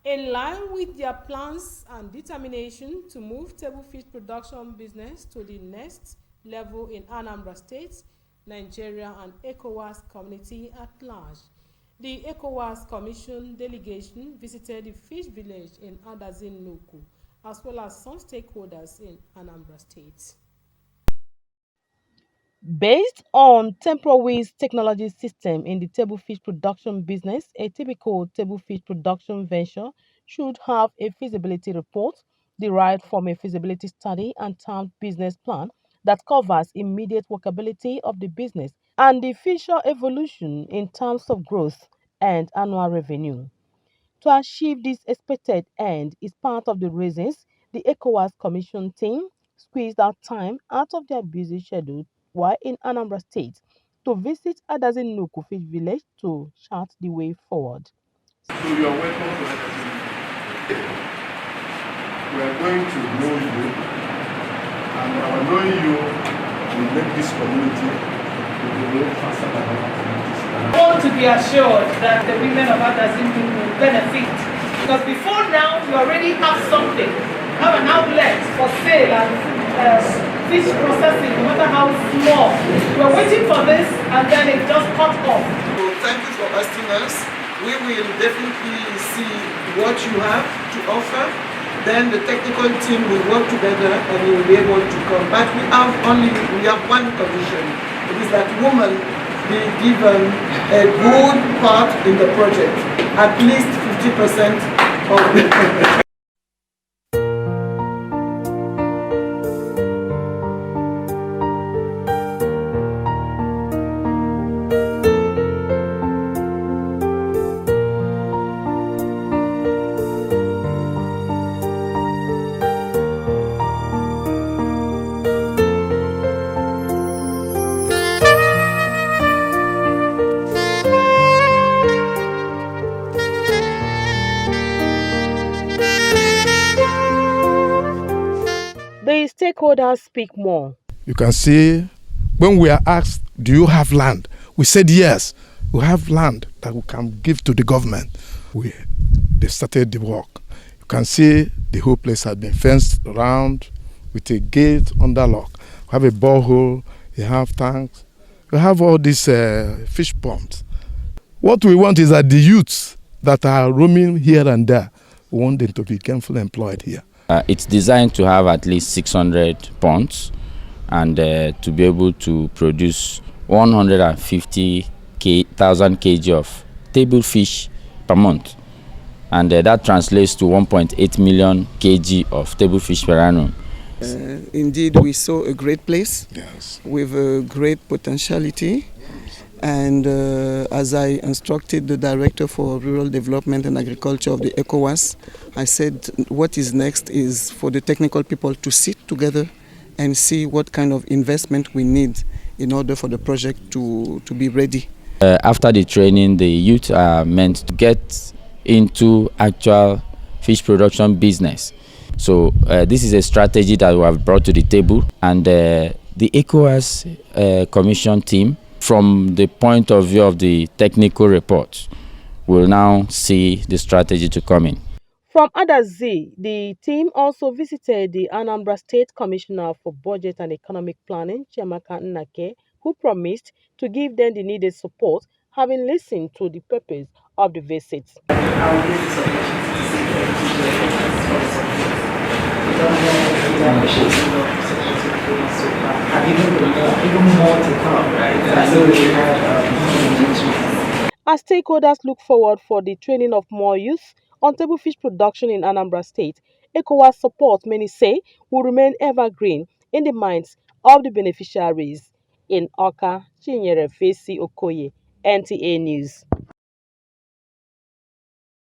In line with their plans and determination to move table fish production business to the next level in Anambra State, Nigeria, and ECOWAS community at large, the ECOWAS Commission delegation visited the fish village in Adazin Nuku, as well as some stakeholders in Anambra State. Based on Temporway's technology system in the table fish production business, a typical table fish production venture should have a feasibility report derived from a feasibility study and termed business plan that covers immediate workability of the business and the future evolution in terms of growth and annual revenue. To achieve this expected end is part of the reasons the ECOWAS Commission team squeezed out time out of their busy schedule while in Anambra State to visit Adazin Nuku Fish Village to chart the way forward. So you are welcome to Adazin. We are going to know you, and our knowing you will make this community grow faster than other communities. I want to be assured that the women of Adazin will benefit, because before now you already have something, have an outlet for sale and fish processing, no matter how small. We're waiting for this and then it just cut off. So thank you for asking us. We will definitely see what you have to offer. Then the technical team will work together and we will be able to come. But we have one condition. It is that women be given a good part in the project, at least 50% of the The stakeholders speak more. You can see when we are asked, do you have land? We said yes, we have land that we can give to the government. They started the work. You can see the whole place has been fenced around with a gate under lock. We have a borehole, we have tanks, we have all these fish ponds. What we want is that the youths that are roaming here and there, we want them to be gainfully employed here. It's designed to have at least 600 ponds and to be able to produce 150,000 kg of table fish per month. And that translates to 1.8 million kg of table fish per annum. Indeed, we saw a great place, yes, with a great potentiality. And as I instructed the Director for Rural Development and Agriculture of the ECOWAS, I said what is next is for the technical people to sit together and see what kind of investment we need in order for the project to be ready. After the training, the youth are meant to get into actual fish production business. So this is a strategy that we have brought to the table, and the ECOWAS Commission team, from the point of view of the technical reports, will now see the strategy to come in. From Adazi, the team also visited the Anambra State Commissioner for Budget and Economic Planning, Chiamaka Nnake, who promised to give them the needed support, having listened to the purpose of the visit. I will use this opportunity to say thank you very much for the support. We don't know the appreciation of support you've given so far, and even more to come, right? I know we have engagement. As stakeholders look forward for the training of more youth on table fish production in Anambra State, ECOWAS support, many say, will remain evergreen in the minds of the beneficiaries. In Awka, Chinyere Fesi Okoye, NTA News.